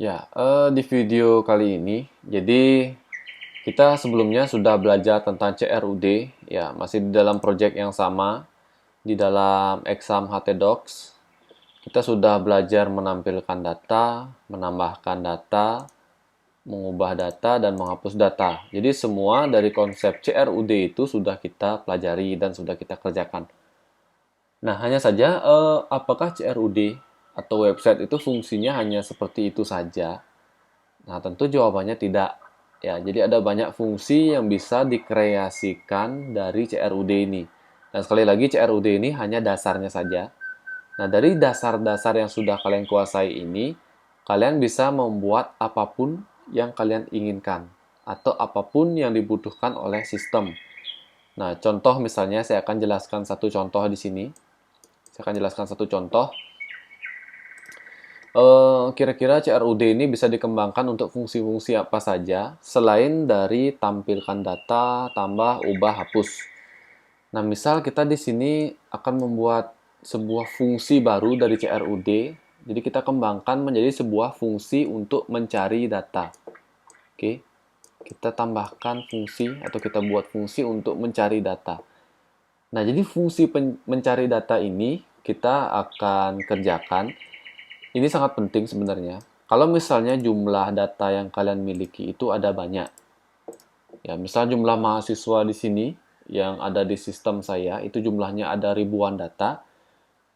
Ya, di video kali ini, jadi kita sebelumnya sudah belajar tentang CRUD, ya, masih di dalam project yang sama, di dalam exam HTDocs. Kita sudah belajar menampilkan data, menambahkan data, mengubah data, dan menghapus data. Jadi semua dari konsep CRUD itu sudah kita pelajari dan sudah kita kerjakan. Nah, hanya saja, apakah CRUD atau website itu fungsinya hanya seperti itu saja? Nah, tentu jawabannya tidak. Ya, jadi ada banyak fungsi yang bisa dikreasikan dari CRUD ini. Dan sekali lagi CRUD ini hanya dasarnya saja. Nah, dari dasar-dasar yang sudah kalian kuasai ini, kalian bisa membuat apapun yang kalian inginkan atau apapun yang dibutuhkan oleh sistem. Nah, contoh misalnya saya akan jelaskan satu contoh di sini. Saya akan jelaskan satu contoh. Kira-kira CRUD ini bisa dikembangkan untuk fungsi-fungsi apa saja selain dari tampilkan data, tambah, ubah, hapus. Nah, misal kita di sini akan membuat sebuah fungsi baru dari CRUD, jadi kita kembangkan menjadi sebuah fungsi untuk mencari data. Oke, kita tambahkan fungsi atau kita buat fungsi untuk mencari data. Nah, jadi fungsi mencari data ini kita akan kerjakan. Ini sangat penting sebenarnya. Kalau misalnya jumlah data yang kalian miliki itu ada banyak. Ya, misal jumlah mahasiswa di sini yang ada di sistem saya itu jumlahnya ada ribuan data.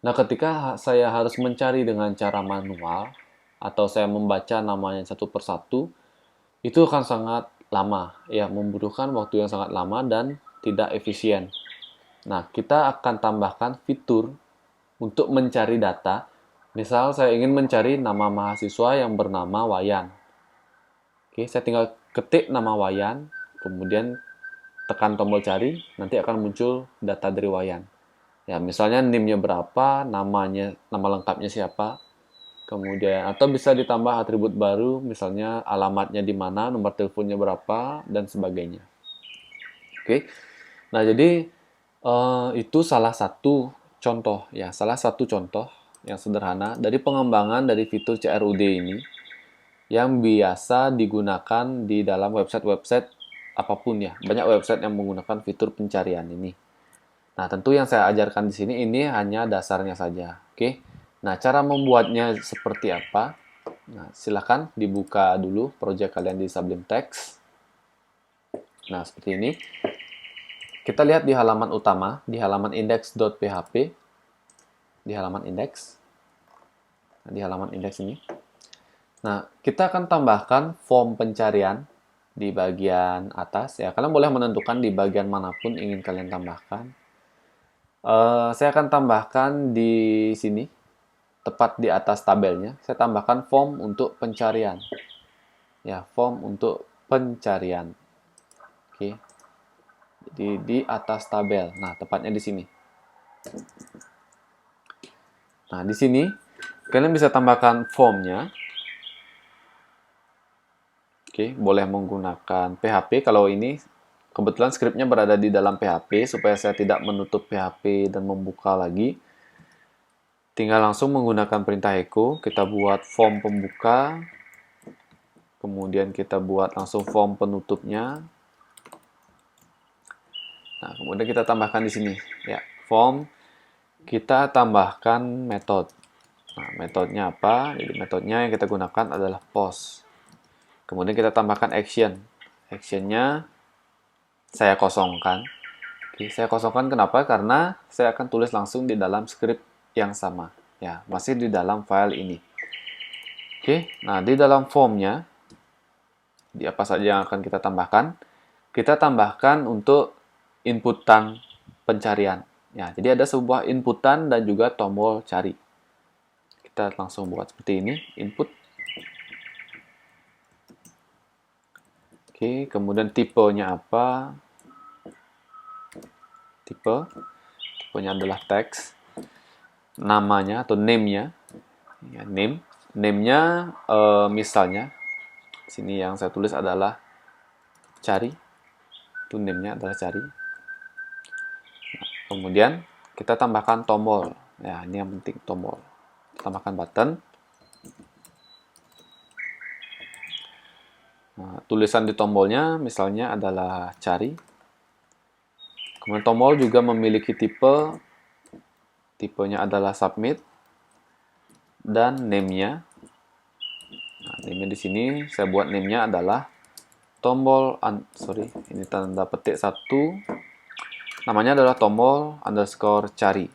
Nah, ketika saya harus mencari dengan cara manual atau saya membaca namanya satu persatu, itu akan sangat lama, ya, membutuhkan waktu yang sangat lama dan tidak efisien. Nah, kita akan tambahkan fitur untuk mencari data. Misal saya ingin mencari nama mahasiswa yang bernama Wayan. Oke, saya tinggal ketik nama Wayan, kemudian tekan tombol cari, nanti akan muncul data dari Wayan. Ya, misalnya NIM-nya berapa, namanya, nama lengkapnya siapa, kemudian atau bisa ditambah atribut baru, misalnya alamatnya di mana, nomor teleponnya berapa, dan sebagainya. Oke. Nah, jadi itu salah satu contoh ya, salah satu contoh yang sederhana dari pengembangan dari fitur CRUD ini yang biasa digunakan di dalam website-website apapun ya. Banyak website yang menggunakan fitur pencarian ini. Nah, tentu yang saya ajarkan di sini ini hanya dasarnya saja. Oke. Nah, cara membuatnya seperti apa? Nah, silakan dibuka dulu project kalian di Sublime Text. Nah, seperti ini. Kita lihat di halaman utama, di halaman index.php, di halaman index. Nah, di halaman index ini. Nah, kita akan tambahkan form pencarian di bagian atas. Ya, kalian boleh menentukan di bagian manapun ingin kalian tambahkan. Saya akan tambahkan di sini, tepat di atas tabelnya. Saya tambahkan form untuk pencarian. Ya, form untuk pencarian. Oke. Jadi di atas tabel. Nah, tepatnya di sini. Nah, di sini kalian bisa tambahkan formnya. Oke, boleh menggunakan PHP. Kalau ini kebetulan skripnya berada di dalam PHP supaya saya tidak menutup PHP dan membuka lagi. Tinggal langsung menggunakan perintah echo, kita buat form pembuka, kemudian kita buat langsung form penutupnya. Nah, kemudian kita tambahkan di sini, ya, form, kita tambahkan metode. Nah, metodenya apa? Jadi metodenya yang kita gunakan adalah post. Kemudian kita tambahkan action. Actionnya saya kosongkan. Oke, saya kosongkan kenapa? Karena saya akan tulis langsung di dalam script yang sama. Ya, masih di dalam file ini. Oke, nah di dalam formnya, di apa saja yang akan kita tambahkan? Kita tambahkan untuk inputan pencarian. Ya, jadi ada sebuah inputan dan juga tombol cari. Kita langsung buat seperti ini, input. Oke, kemudian tipenya apa? Tipenya adalah teks. Namanya atau name-nya, ya, name-nya misalnya sini yang saya tulis adalah cari, itu name-nya adalah cari. Nah, kemudian kita tambahkan tombol, ya ini yang penting, tombol. Kita tambahkan button. Nah, tulisan di tombolnya misalnya adalah cari. Kemudian tombol juga memiliki tipe, tipenya adalah submit, dan name-nya. Nah, name-nya di sini saya buat name-nya adalah tombol, sorry, ini tanda petik satu, namanya adalah tombol underscore cari.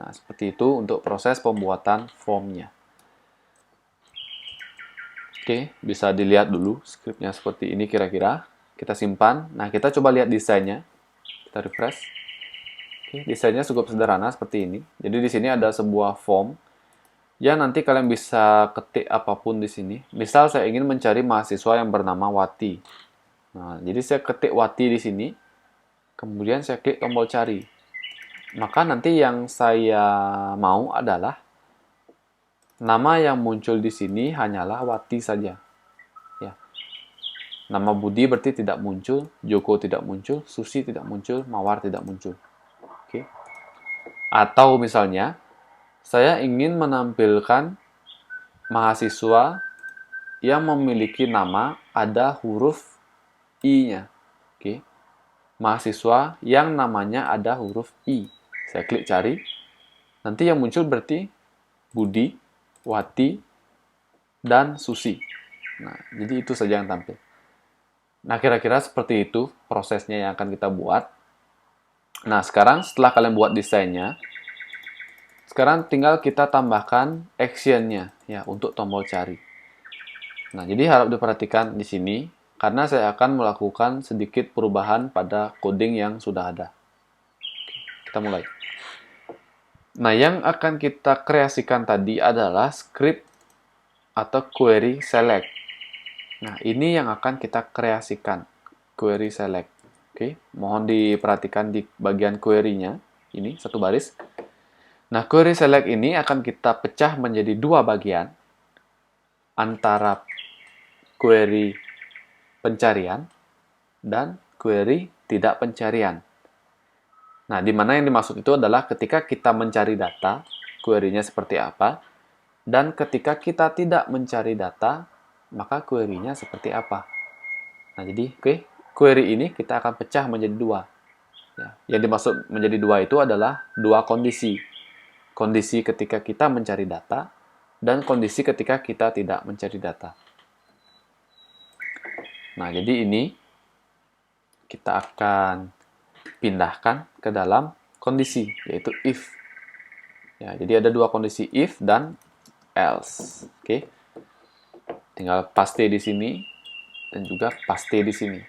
Nah, seperti itu untuk proses pembuatan formnya. Oke, bisa dilihat dulu scriptnya seperti ini kira-kira. Kita simpan. Nah, kita coba lihat desainnya. Kita refresh. Oke, desainnya cukup sederhana seperti ini. Jadi di sini ada sebuah form yang nanti kalian bisa ketik apapun di sini. Misal saya ingin mencari mahasiswa yang bernama Wati. Nah, jadi saya ketik Wati di sini. Kemudian saya klik tombol cari. Maka nanti yang saya mau adalah nama yang muncul di sini hanyalah Wati saja. Ya. Nama Budi berarti tidak muncul, Joko tidak muncul, Susi tidak muncul, Mawar tidak muncul. Oke. Atau misalnya saya ingin menampilkan mahasiswa yang memiliki nama ada huruf I-nya. Oke. Mahasiswa yang namanya ada huruf I. Saya klik cari. Nanti yang muncul berarti Budi, Wati, dan Susi. Nah, jadi itu saja yang tampil. Nah, kira-kira seperti itu prosesnya yang akan kita buat. Nah, sekarang setelah kalian buat desainnya, sekarang tinggal kita tambahkan action-nya ya untuk tombol cari. Nah, jadi harap diperhatikan di sini karena saya akan melakukan sedikit perubahan pada coding yang sudah ada. Kita mulai. Nah, yang akan kita kreasikan tadi adalah script atau query select. Nah, ini yang akan kita kreasikan, query select. Oke, mohon diperhatikan di bagian query-nya, ini satu baris. Nah, query select ini akan kita pecah menjadi dua bagian, antara query pencarian dan query tidak pencarian. Nah, di mana yang dimaksud itu adalah ketika kita mencari data, query-nya seperti apa, dan ketika kita tidak mencari data, maka query-nya seperti apa. Nah, jadi query ini kita akan pecah menjadi dua. Ya, yang dimaksud menjadi dua itu adalah dua kondisi. Kondisi ketika kita mencari data, dan kondisi ketika kita tidak mencari data. Nah, jadi ini kita akan pindahkan ke dalam kondisi, yaitu if. Ya, jadi ada dua kondisi, if dan else. Oke. Tinggal paste di sini dan juga paste di sini.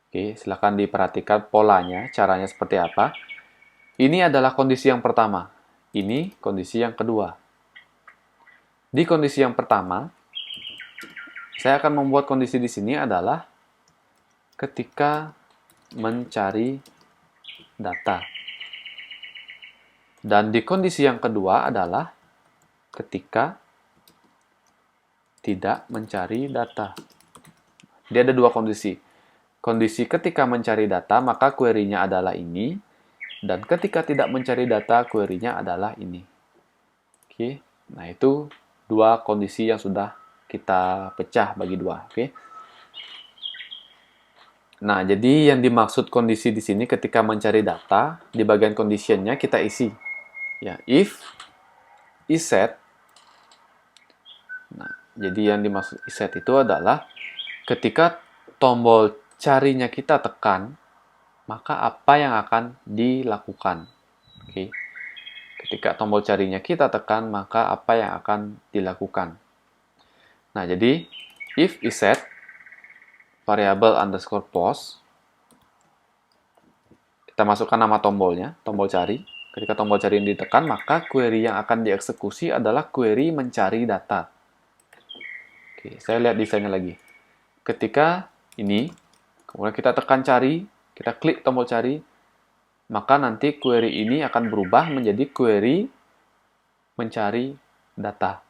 Oke, silakan diperhatikan polanya, caranya seperti apa. Ini adalah kondisi yang pertama. Ini kondisi yang kedua. Di kondisi yang pertama, saya akan membuat kondisi di sini adalah ketika mencari data. Dan di kondisi yang kedua adalah ketika tidak mencari data. Dia ada dua kondisi. Kondisi ketika mencari data, maka query-nya adalah ini. Dan ketika tidak mencari data, query-nya adalah ini. Oke, nah itu dua kondisi yang sudah kita pecah bagi dua. Oke. Nah, jadi yang dimaksud kondisi di sini ketika mencari data, di bagian condition-nya kita isi. Ya, if iset. Nah, jadi yang dimaksud iset itu adalah ketika tombol carinya kita tekan, maka apa yang akan dilakukan. Oke. Ketika tombol carinya kita tekan, maka apa yang akan dilakukan. Nah, jadi if iset variable underscore post, kita masukkan nama tombolnya, tombol cari. Ketika tombol cari ini ditekan, maka query yang akan dieksekusi adalah query mencari data. Oke, saya lihat desainnya lagi. Ketika ini, kemudian kita tekan cari, kita klik tombol cari, maka nanti query ini akan berubah menjadi query mencari data.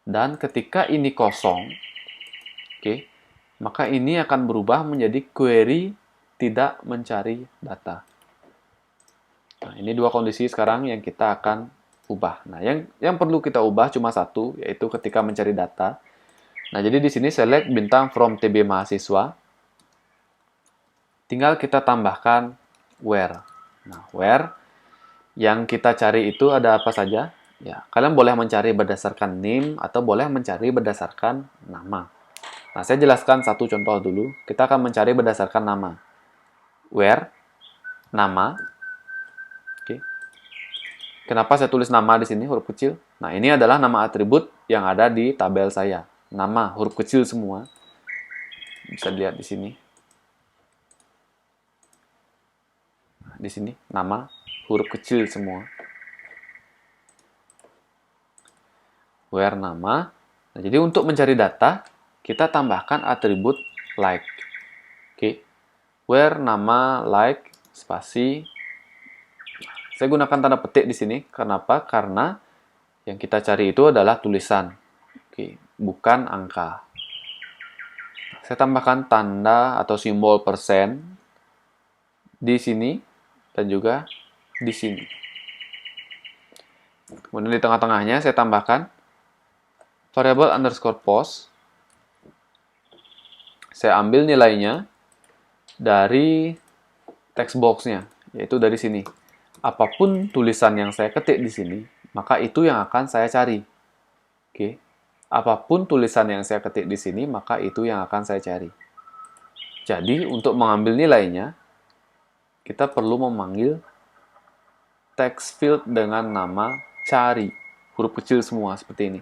Dan ketika ini kosong, maka ini akan berubah menjadi query tidak mencari data. Nah, ini dua kondisi sekarang yang kita akan ubah. Nah, yang perlu kita ubah cuma satu, yaitu ketika mencari data. Nah, jadi di sini select bintang from TB mahasiswa. Tinggal kita tambahkan where. Nah, where yang kita cari itu ada apa saja? Ya, kalian boleh mencari berdasarkan name atau boleh mencari berdasarkan nama. Nah, saya jelaskan satu contoh dulu. Kita akan mencari berdasarkan nama. Where, nama. Oke. Kenapa saya tulis nama di sini huruf kecil? Nah, ini adalah nama atribut yang ada di tabel saya. Nama huruf kecil semua. Bisa dilihat di sini. Di sini nama huruf kecil semua. Where nama. Nah, jadi untuk mencari data, kita tambahkan atribut like. Oke. Where nama like spasi. Saya gunakan tanda petik di sini. Kenapa? Karena yang kita cari itu adalah tulisan. Oke, bukan angka. Saya tambahkan tanda atau simbol persen di sini dan juga di sini. Kemudian di tengah-tengahnya saya tambahkan variable underscore post. Saya ambil nilainya dari text box-nya, yaitu dari sini. Apapun tulisan yang saya ketik di sini, maka itu yang akan saya cari. Oke. Apapun tulisan yang saya ketik di sini, maka itu yang akan saya cari. Jadi, untuk mengambil nilainya, kita perlu memanggil text field dengan nama cari. Huruf kecil semua, seperti ini.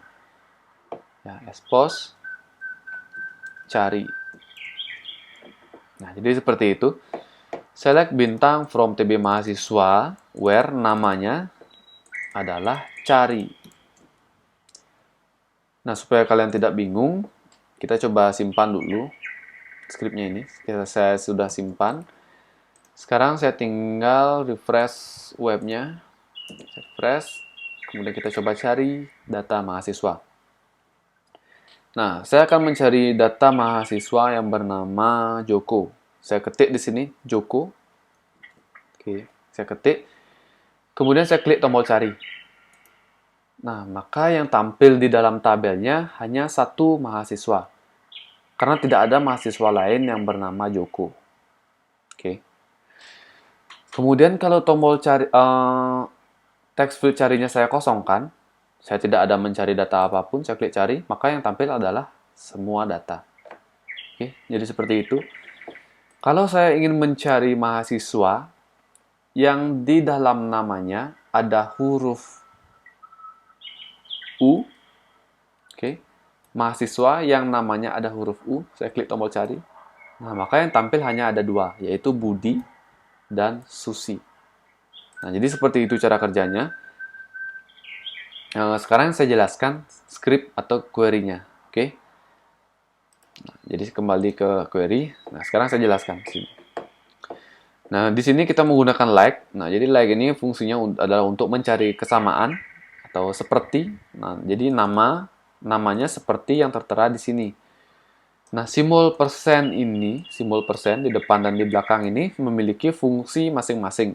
Ya, expose, cari. Nah, jadi seperti itu. Select bintang from TB mahasiswa, where namanya adalah cari. Nah, supaya kalian tidak bingung, kita coba simpan dulu skripnya ini. Saya sudah simpan. Sekarang saya tinggal refresh webnya. Refresh. Kemudian kita coba cari data mahasiswa. Nah, saya akan mencari data mahasiswa yang bernama Joko. Saya ketik di sini, Joko. Oke, saya ketik. Kemudian saya klik tombol cari. Nah, maka yang tampil di dalam tabelnya hanya satu mahasiswa. Karena tidak ada mahasiswa lain yang bernama Joko. Oke. Kemudian kalau tombol cari, text field carinya saya kosongkan, saya tidak ada mencari data apapun, saya klik cari, maka yang tampil adalah semua data. Oke, jadi seperti itu. Kalau saya ingin mencari mahasiswa yang di dalam namanya ada huruf U, oke, mahasiswa yang namanya ada huruf U, saya klik tombol cari. Nah, maka yang tampil hanya ada dua, yaitu Budi dan Susi. Nah, jadi seperti itu cara kerjanya. Nah, sekarang saya jelaskan script atau query-nya, oke? Nah, jadi kembali ke query. Nah, sekarang saya jelaskan sini. Nah, di sini kita menggunakan like. Nah, jadi like ini fungsinya adalah untuk mencari kesamaan atau seperti. Nah, jadi namanya seperti yang tertera di sini. Nah, simbol persen ini, simbol persen di depan dan di belakang ini memiliki fungsi masing-masing,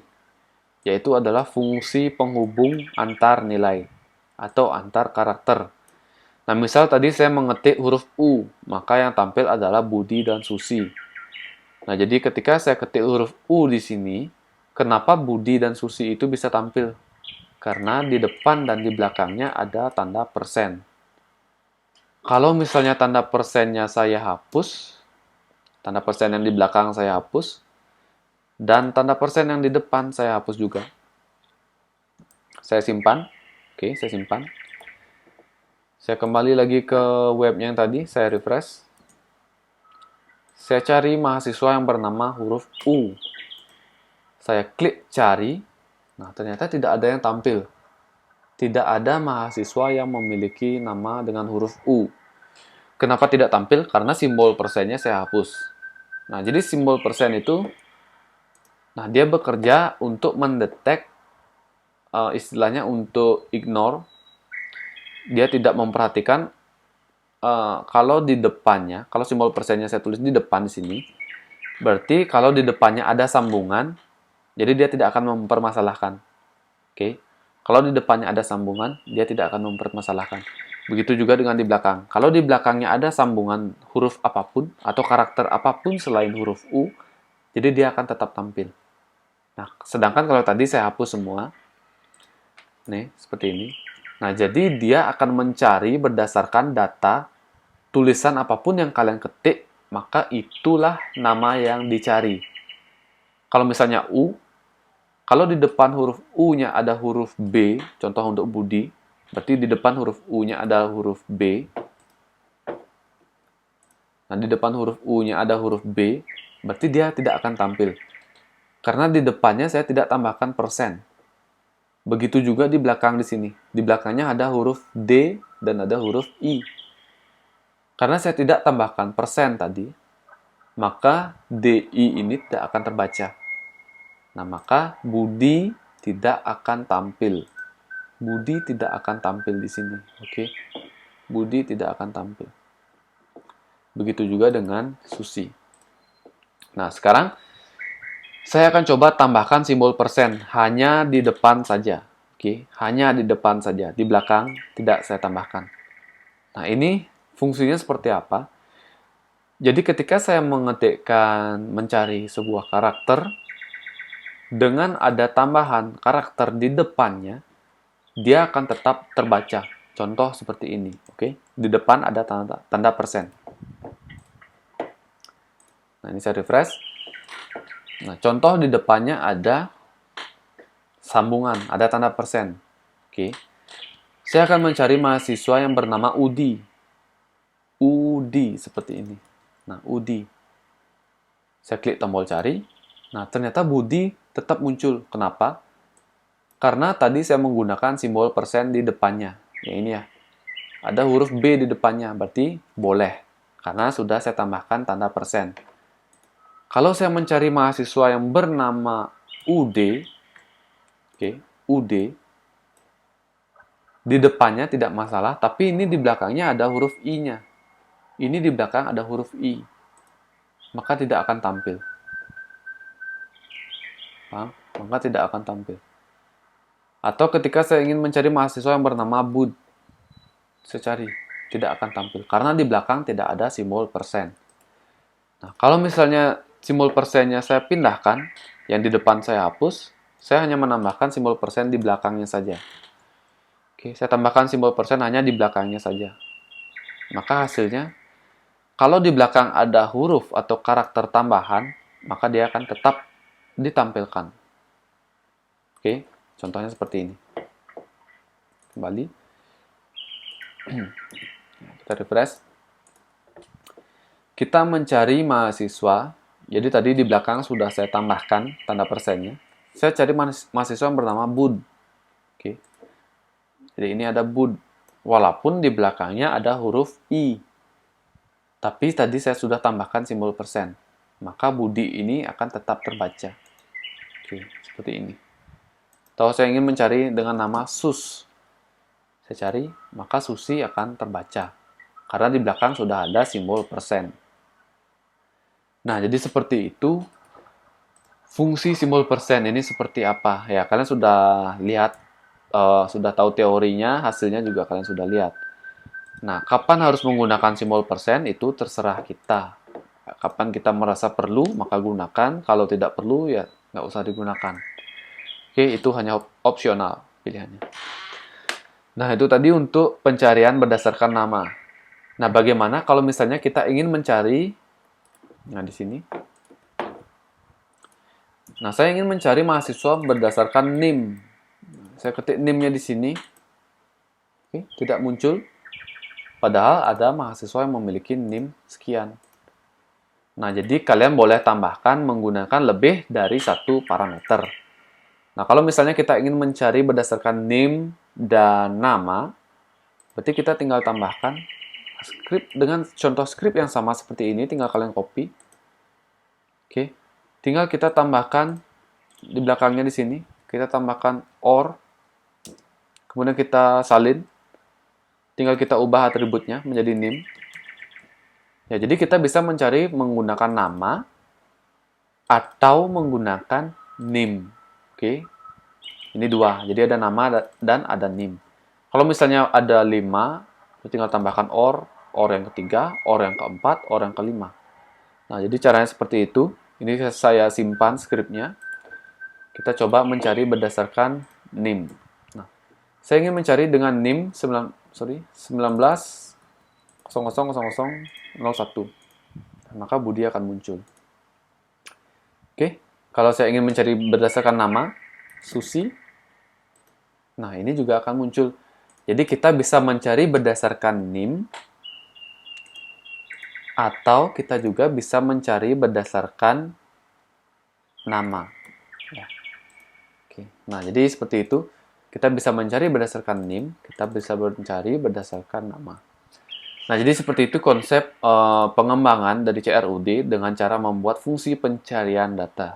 yaitu adalah fungsi penghubung antar nilai atau antar karakter. Nah, misal tadi saya mengetik huruf U, maka yang tampil adalah Budi dan Susi. Nah, jadi ketika saya ketik huruf U di sini, kenapa Budi dan Susi itu bisa tampil? Karena di depan dan di belakangnya ada tanda persen. Kalau misalnya tanda persennya saya hapus, tanda persen yang di belakang saya hapus, dan tanda persen yang di depan saya hapus juga. Saya simpan. Oke, saya simpan. Saya kembali lagi ke webnya yang tadi, saya refresh. Saya cari mahasiswa yang bernama huruf U. Saya klik cari. Nah, ternyata tidak ada yang tampil. Tidak ada mahasiswa yang memiliki nama dengan huruf U. Kenapa tidak tampil? Karena simbol persennya saya hapus. Nah, jadi simbol persen itu, nah dia bekerja untuk mendetek, istilahnya untuk ignore. Dia tidak memperhatikan kalau di depannya, kalau simbol persennya saya tulis di depan di sini, berarti kalau di depannya ada sambungan, jadi dia tidak akan mempermasalahkan. Oke. Kalau di depannya ada sambungan, dia tidak akan mempermasalahkan. Begitu juga dengan di belakang. Kalau di belakangnya ada sambungan huruf apapun atau karakter apapun selain huruf U, jadi dia akan tetap tampil. Nah, sedangkan kalau tadi saya hapus semua, nih, seperti ini. Nah, jadi dia akan mencari berdasarkan data tulisan apapun yang kalian ketik, maka itulah nama yang dicari. Kalau misalnya U, kalau di depan huruf U-nya ada huruf B, contoh untuk Budi, berarti di depan huruf U-nya ada huruf B. Nah, di depan huruf U-nya ada huruf B, berarti dia tidak akan tampil. Karena di depannya saya tidak tambahkan persen. Begitu juga di belakang di sini. Di belakangnya ada huruf D dan ada huruf I. Karena saya tidak tambahkan persen tadi, maka DI ini tidak akan terbaca. Nah, maka Budi tidak akan tampil. Budi tidak akan tampil di sini. Oke. Budi tidak akan tampil. Begitu juga dengan Susi. Nah, sekarang saya akan coba tambahkan simbol persen hanya di depan saja. Oke, hanya di depan saja. Di belakang tidak saya tambahkan. Nah, ini fungsinya seperti apa? Jadi ketika saya mengetikkan mencari sebuah karakter, dengan ada tambahan karakter di depannya, dia akan tetap terbaca. Contoh seperti ini, oke? Di depan ada tanda persen. Nah, ini saya refresh. Nah, contoh di depannya ada sambungan, ada tanda persen. Oke. Saya akan mencari mahasiswa yang bernama Udi. Udi, seperti ini. Nah, Udi. Saya klik tombol cari. Nah, ternyata Budi tetap muncul. Kenapa? Karena tadi saya menggunakan simbol persen di depannya. Ya, ini ya. Ada huruf B di depannya, berarti boleh. Karena sudah saya tambahkan tanda persen. Kalau saya mencari mahasiswa yang bernama UD, oke, UD, di depannya tidak masalah, tapi ini di belakangnya ada huruf I-nya. Ini di belakang ada huruf I. Maka tidak akan tampil. Paham? Maka tidak akan tampil. Atau ketika saya ingin mencari mahasiswa yang bernama Bud, saya cari, tidak akan tampil. Karena di belakang tidak ada simbol persen. Nah, kalau misalnya simbol persennya saya pindahkan, yang di depan saya hapus, saya hanya menambahkan simbol persen di belakangnya saja. Oke, saya tambahkan simbol persen hanya di belakangnya saja. Maka hasilnya, kalau di belakang ada huruf atau karakter tambahan, maka dia akan tetap ditampilkan. Oke, contohnya seperti ini. Kembali. Kita refresh. Kita mencari mahasiswa. Jadi tadi di belakang sudah saya tambahkan tanda persennya. Saya cari mahasiswa yang bernama Bud. Oke. Jadi ini ada Bud. Walaupun di belakangnya ada huruf I. Tapi tadi saya sudah tambahkan simbol persen. Maka Budi ini akan tetap terbaca. Oke, seperti ini. Atau saya ingin mencari dengan nama Sus. Saya cari, maka Susi akan terbaca. Karena di belakang sudah ada simbol persen. Nah, jadi seperti itu. Fungsi simbol persen ini seperti apa? Ya, kalian sudah lihat, sudah tahu teorinya, hasilnya juga kalian sudah lihat. Nah, kapan harus menggunakan simbol persen itu terserah kita. Kapan kita merasa perlu, maka gunakan. Kalau tidak perlu, ya nggak usah digunakan. Oke, itu hanya opsional pilihannya. Nah, itu tadi untuk pencarian berdasarkan nama. Nah, bagaimana kalau misalnya kita ingin mencari, nah di sini. Nah, saya ingin mencari mahasiswa berdasarkan NIM. Saya ketik NIM-nya di sini. Oke, tidak muncul. Padahal ada mahasiswa yang memiliki NIM sekian. Nah, jadi kalian boleh tambahkan menggunakan lebih dari satu parameter. Nah, kalau misalnya kita ingin mencari berdasarkan NIM dan nama, berarti kita tinggal tambahkan script dengan contoh script yang sama seperti ini, tinggal kalian copy. Oke. Tinggal kita tambahkan di belakangnya di sini, kita tambahkan OR. Kemudian kita salin. Tinggal kita ubah atributnya menjadi NIM. Ya, jadi kita bisa mencari menggunakan nama atau menggunakan NIM. Oke. Ini dua. Jadi ada nama dan ada NIM. Kalau misalnya ada 5, Tinggal tambahkan or yang ketiga, or yang keempat, or yang kelima. Nah, jadi caranya seperti itu. Ini saya simpan skripnya. Kita coba mencari berdasarkan NIM. Nah, saya ingin mencari dengan NIM 19.00.00.01. Maka Budi akan muncul. Oke, kalau saya ingin mencari berdasarkan nama, Susi, nah ini juga akan muncul. Jadi kita bisa mencari berdasarkan NIM, atau kita juga bisa mencari berdasarkan nama. Ya. Oke. Nah, jadi seperti itu. Kita bisa mencari berdasarkan NIM, kita bisa mencari berdasarkan nama. Nah, jadi seperti itu konsep pengembangan dari CRUD dengan cara membuat fungsi pencarian data.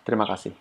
Terima kasih.